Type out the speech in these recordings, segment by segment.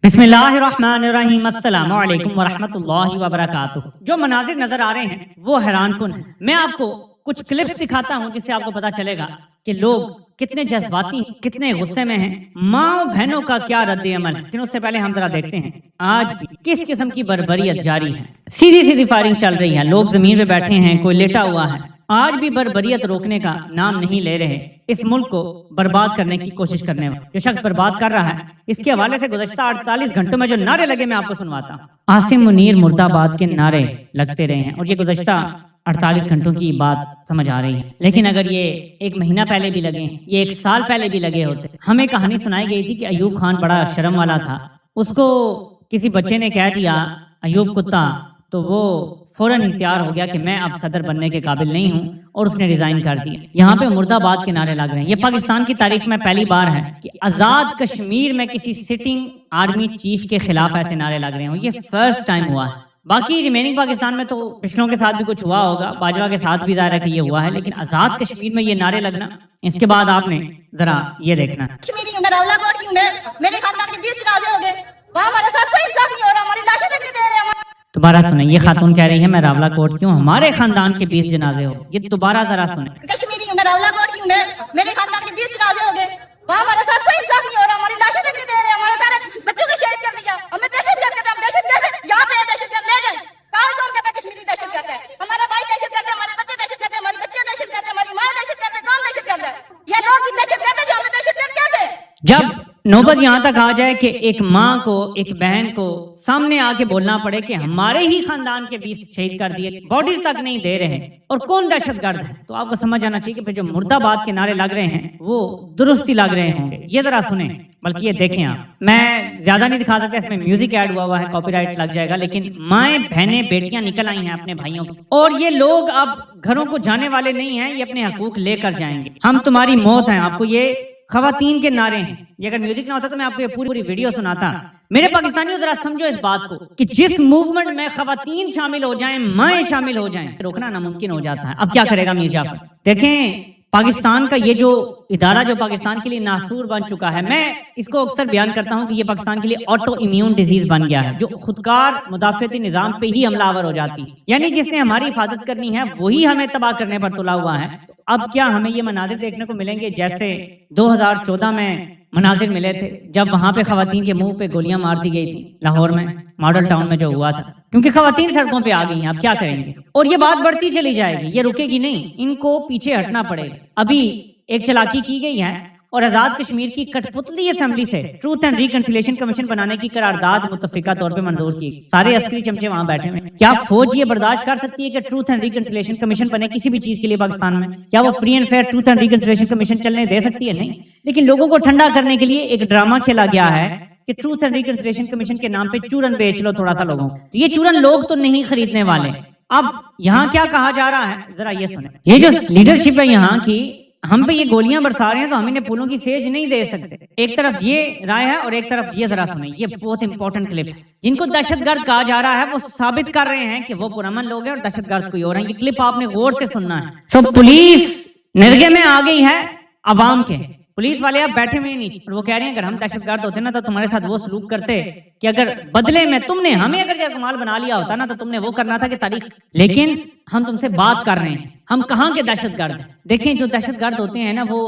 بسم اللہ الرحمن الرحیم، السلام علیکم ورحمۃ اللہ وبرکاتہ۔ جو مناظر نظر آ رہے ہیں وہ حیران کن ہیں۔ میں آپ کو کچھ کلپس دکھاتا ہوں جس سے آپ کو پتا چلے گا کہ لوگ کتنے جذباتی ہیں، کتنے غصے میں ہیں، ماں بہنوں کا کیا رد عمل ہے۔ لیکن اس سے پہلے ہم ذرا دیکھتے ہیں آج بھی کس قسم کی بربریت جاری ہے۔ سیدھی فائرنگ چل رہی ہے، لوگ زمین پہ بیٹھے ہیں، کوئی لیٹا ہوا ہے۔ آج بھی بربریت روکنے کا نام نہیں لے رہے۔ اس ملک کو برباد کرنے کی کوشش کرنے والے جو شخص برباد کر رہا ہے، اس کے حوالے سے گزشتہ 48 گھنٹوں میں جو نعرے لگے میں آپ کو سنواتا ہوں۔ عاصم منیر مرد آباد کے نعرے لگتے رہے ہیں اور یہ گزشتہ 48 گھنٹوں کی بات سمجھ آ رہی ہے، لیکن اگر یہ ایک مہینہ پہلے بھی لگے ہیں، یہ 1 سال پہلے بھی لگے ہوتے۔ ہمیں کہانی سنائی گئی تھی کہ ایوب خان بڑا شرم والا تھا، اس کو کسی بچے نے کہہ دیا ایوب کتا، تو وہ فوراً اختیار ہو گیا کہ میں اب صدر بننے کے قابل نہیں ہوں اور اس نے ریزائن کر دیا۔ یہاں پہ مرد آباد کے نعرے لگ رہے ہیں۔ یہ پاکستان کی تاریخ میں پہلی بار ہے کہ آزاد کشمیر میں کسی سٹنگ آرمی چیف کے خلاف ایسے نعرے لگ رہے ہوں، یہ فرسٹ ٹائم ہوا ہے۔ باقی ریمیننگ پاکستان میں تو پچھلوں کے ساتھ بھی کچھ ہوا ہوگا، باجوہ کے ساتھ بھی ظاہر ہے کہ یہ ہوا ہے، لیکن آزاد کشمیر میں یہ نعرے لگنا، اس کے بعد آپ نے ذرا یہ دیکھنا۔ کشمیری ہوں میں، راولہ کوٹ کی ہوں میں، میرے خاندان کے 20 جنازے ہو گئے، وہاں ہمارے ساتھ کوئی انصاف نہیں ہو رہا، ہماری لاشیں تک نہیں دے رہے۔ دوبارہ سنیں، یہ خاتون کہہ رہی ہے میں راولہ کوٹ کی ہوں، ہمارے خاندان کے 20 جنازے ہو۔ یہ دوبارہ ذرا سنیں۔ کشمیری ہوں میں، راولہ کوٹ کی ہوں میں، میرے خاندان کے 20 جنازے ہو گئے، وہاں ہمارے ساتھ کوئی انصاف نہیں ہو رہا، ہماری لاشیں تک نہیں دے رہے، ہمارے سارے بچوں کو شہید کر دیا، ہمیں دہشت گرد کہتے ہیں، ہم دہشت گرد ہیں، یہاں پہ دہشت گرد لے جائیں۔ کون کہتا ہے کشمیری دہشت گرد ہے؟ ہمارا بھائی دہشت گرد ہے، ہمارے بچے دہشت گرد ہیں، ہماری بچیاں دہشت گرد ہیں، ہماری ماں دہشت گرد ہے۔ کون دہشت گرد ہے؟ یہ لوگ دہشت گرد ہیں جو ہمیں دہشت گرد کہتے ہیں۔ جب نوبت یہاں تک آ جائے کہ ایک ماں کو، ایک بہن کو سامنے آ کے بولنا پڑے کہ ہمارے ہی خاندان کے 20 شہید کر دیے، باڈیز تک نہیں دے رہے اور کون دہشت گرد ہے، تو آپ کو سمجھ آنا چاہیے کہ پھر جو مرد آباد کے نعرے لگ رہے ہیں وہ درستی لگ رہے ہوں گے۔ یہ ذرا سنیں، بلکہ یہ دیکھیں آپ۔ میں زیادہ نہیں دکھا سکتا، اس میں میوزک ایڈ ہوا ہے، کاپی رائٹ لگ جائے گا، لیکن مائیں بہنیں بیٹیاں نکل آئی ہیں اپنے بھائیوں کی، اور یہ لوگ اب گھروں کو جانے والے نہیں ہیں، یہ اپنے حقوق لے کر جائیں گے۔ ہم تمہاری موت ہیں، آپ کو یہ خواتین کے نعرے ہیں۔ یہ اگر میوزک نہ ہوتا تو میں آپ کو یہ پوری ویڈیو سناتا۔ میرے پاکستانیوں ذرا سمجھو اس بات کو کہ جس موومنٹ میں خواتین شامل ہو جائیں، مائیں شامل ہو جائیں، روکنا ناممکن ہو جاتا ہے۔ اب کیا کرے گا میر جعفر؟ دیکھیں پاکستان کا یہ جو ادارہ جو پاکستان کے لیے ناسور بن چکا ہے، میں اس کو اکثر بیان کرتا ہوں کہ یہ پاکستان کے لیے آٹو امیون ڈیزیز بن گیا ہے، جو خودکار مدافعتی نظام پہ ہی حملہ آور ہو جاتی ہے، یعنی جس نے ہماری حفاظت کرنی ہے وہی ہمیں تباہ کرنے پر تلا ہوا ہے۔ اب کیا ہمیں یہ مناظر دیکھنے کو ملیں گے جیسے 2014 میں مناظر ملے تھے جب وہاں پہ خواتین کے منہ پہ گولیاں مار دی گئی تھی لاہور میں، ماڈل ٹاؤن میں جو ہوا تھا، کیونکہ خواتین سڑکوں پہ آ گئی ہیں۔ اب کیا کریں گے؟ اور یہ بات بڑھتی چلی جائے گی، یہ رکے گی نہیں، ان کو پیچھے ہٹنا پڑے گا۔ ابھی ایک چلاکی کی گئی ہے اور آزاد کشمیر کی کٹ پتلی اسمبلی سے ٹروتھ اینڈ ریکنسیلیشن کمیشن بنانے کی قرارداد متفقہ طور پہ منظور کی۔ سارے عسکری چمچے وہاں بیٹھے ہیں۔ کیا فوج یہ برداشت کر سکتی ہے کہ ٹروتھ اینڈ ریکنسیلیشن کمیشن بنے کسی بھی چیز کے لیے پاکستان میں؟ کیا وہ free and fair truth and reconciliation commission چلنے دے سکتی ہے؟ نہیں۔ لیکن لوگوں کو ٹھنڈا کرنے کے لیے ایک ڈرامہ کھیلا گیا ہے کہ ٹروتھ اینڈ ریکنسیلیشن کمیشن کے نام پہ چورن بیچ لو تھوڑا سا لوگوں کو، تو یہ چورن لوگ تو نہیں خریدنے والے۔ اب یہاں کیا کہا جا رہا ہے ذرا یہ سنیں۔ یہ جو لیڈرشپ ہے یہاں کی، ہم پہ یہ گولیاں برسا رہے ہیں تو ہم انہیں پھولوں کی سیج نہیں دے سکتے۔ ایک طرف یہ رائے ہے اور ایک طرف یہ ذرا سنیں، یہ بہت امپورٹنٹ کلپ ہے۔ جن کو دہشت گرد کہا جا رہا ہے وہ ثابت کر رہے ہیں کہ وہ پرامن لوگ ہیں اور دہشت گرد کوئی اور ہیں۔ یہ کلپ آپ نے غور سے سننا ہے۔ سو پولیس نرگے میں آ گئی ہے عوام کے، پولیس والے اب بیٹھے ہوئے نیچے، اور وہ کہہ رہے ہیں اگر ہم دہشت گرد ہوتے نا تو تمہارے ساتھ وہ سلوک کرتے کہ اگر بدلے میں تم نے ہمیں اگر جرگمال بنا لیا ہوتا نا تو تم نے وہ کرنا تھا کہ تاریخ، لیکن ہم تم سے بات کر رہے ہیں، ہم کہاں کے دہشت گرد ہیں۔ دیکھیں جو دہشت گرد ہوتے ہیں نا وہ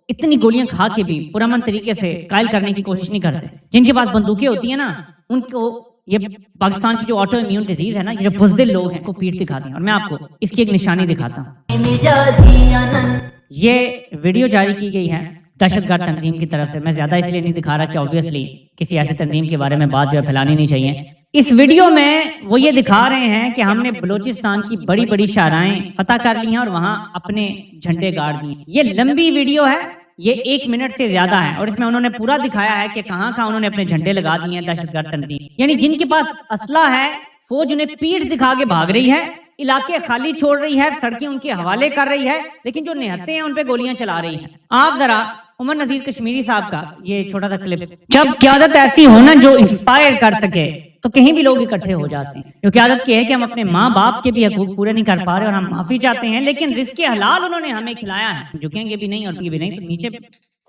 اتنی گولیاں کھا کے بھی پرامن طریقے سے قائل کرنے کی کوشش نہیں کرتے۔ جن کے پاس بندوقیں ہوتی ہیں نا ان کو یہ پاکستان کی جو آٹو امیون ڈیزیز ہے نا، یہ جو بزدل لوگ ہیں کو پیٹ دکھاتے ہیں، اور میں آپ کو اس کی ایک نشانی دکھاتا ہوں۔ یہ ویڈیو جاری کی گئی ہے دہشت گرد تنظیم کی طرف سے۔ میں زیادہ اس لیے نہیں دکھا رہا کہ آبویسلی کسی ایسی تنظیم کے بارے میں بات جو ہے پھیلانی نہیں چاہیے۔ اس ویڈیو میں وہ یہ دکھا رہے ہیں کہ ہم نے بلوچستان کی بڑی بڑی شاہراہیں فتح کر لی ہیں اور وہاں اپنے جھنڈے گاڑ دیے۔ یہ لمبی ویڈیو ہے، یہ 1 منٹ سے زیادہ ہے، اور اس میں انہوں نے پورا دکھایا ہے کہ کہاں کہاں انہوں نے اپنے جھنڈے لگا دیے ہیں دہشت گرد تنظیم، یعنی جن کے پاس اسلحہ ہے فوج انہیں پیٹھ دکھا کے بھاگ رہی ہے، علاقے خالی چھوڑ رہی ہے، سڑکیں ان کے حوالے کر رہی ہے، لیکن جو نہتے ہیں ان پہ گولیاں چلا رہی ہیں۔ آپ ذرا عمر نذیر کشمیری صاحب کا یہ چھوٹا سا کلپ۔ جب قیادت ایسی ہونا جو انسپائر کر سکے تو کہیں بھی لوگ اکٹھے ہو جاتے ہیں۔ جو قیادت کی ہے کہ ہم اپنے ماں باپ کے بھی حقوق پورے نہیں کر پا رہے اور ہم معافی چاہتے ہیں، لیکن رزق حلال انہوں نے ہمیں کھلایا ہے، جھکیں گے بھی نہیں اور بھی نہیں۔ تو نیچے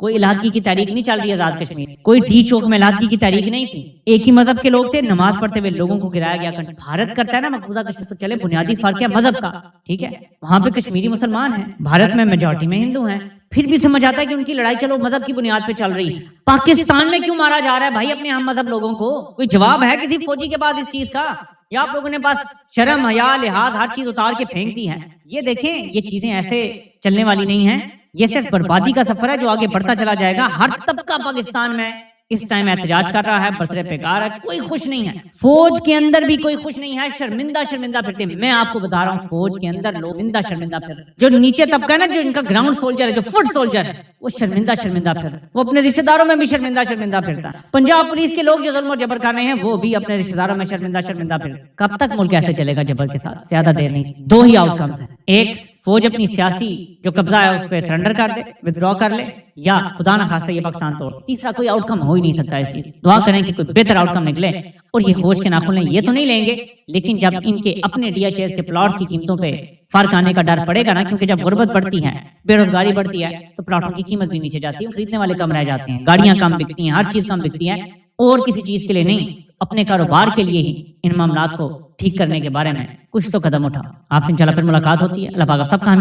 کوئی علیحدگی کی تحریک نہیں چل رہی آزاد کشمیر، کوئی ڈی چوک میں علیحدگی کی تحریک نہیں تھی، ایک ہی مذہب کے لوگ تھے، نماز پڑھتے ہوئے لوگوں کو گرایا گیا۔ بھارت کرتا ہے نا مقبوضہ کشمیر، تو چلے بنیادی فرق ہے مذہب کا، ٹھیک ہے، وہاں پہ کشمیری مسلمان ہیں، بھارت میں میجورٹی میں ہندو ہیں، پھر بھی سمجھ آتا ہے کہ ان کی لڑائی چلو مذہب کی بنیاد پہ چل رہی ہے۔ پاکستان میں کیوں مارا جا رہا ہے بھائی اپنے ہم مذہب لوگوں کو؟ کوئی جواب ہے کسی فوجی کے پاس اس چیز کا، یا آپ لوگوں نے بس شرم حیا لحاظ ہر چیز اتار کے پھینک دی ہے؟ یہ دیکھیں یہ چیزیں ایسے چلنے والی نہیں ہیں، یہ صرف بربادی کا سفر ہے جو آگے بڑھتا چلا جائے گا۔ ہر طبقہ پاکستان میں اس ٹائم احتجاج کر رہا ہے، برسر پیکار ہے، کوئی خوش نہیں ہے، فوج کے اندر بھی کوئی خوش نہیں ہے، شرمندہ پھرتے ہیں۔ میں آپ کو بتا رہا ہوں فوج کے اندر لوگ شرمندہ پھر رہے ہیں، جو نیچے طبقہ ہے نا، جو ان کا گراؤنڈ سولجر ہے، جو فٹ سولجر ہے، وہ شرمندہ پھر رہے، وہ اپنے رشتہ داروں میں بھی شرمندہ پھرتا ہے۔ پنجاب پولیس کے لوگ جو ظلم اور جبر کر رہے ہیں وہ بھی اپنے رشتہ داروں میں شرمندہ پھر۔ کب تک ملک ایسے چلے گا جبر کے ساتھ؟ زیادہ دیر نہیں، دو ہی آؤٹ کمز ہیں، ایک فوج اپنی سیاسی جو قبضہ ہے اس پہ سرنڈر کر دے، ودرا کر لے، یا خدا نہ خواستہ یہ پاکستان توڑ۔ تیسرا کوئی آؤٹ کم ہو ہی نہیں سکتا اس چیز، دعا کریں کہ کوئی بہتر آؤٹ کم نکلے۔ اور یہ فوج کے ناخن لیں، یہ تو نہیں لیں گے، لیکن جب ان کے اپنے ڈی ایچ ایس کے پلاٹس کی قیمتوں پہ فرق آنے کا ڈر پڑے گا نا، کیونکہ جب غربت بڑھتی ہے، بے روزگاری بڑھتی ہے، تو پلاٹوں کی قیمت بھی نیچے جاتی ہے، خریدنے والے کم رہ جاتے ہیں، گاڑیاں کم بکتی ہیں، ہر چیز کم بکتی ہے، اور کسی چیز کے لیے نہیں، اپنے کاروبار کے لیے ہی ان معاملات کو ٹھیک کرنے کے بارے میں کچھ تو قدم اٹھا۔ آپ سے انشاءاللہ پھر ملاقات ہوتی ہے۔ اللہ پاک آپ سب کامیاب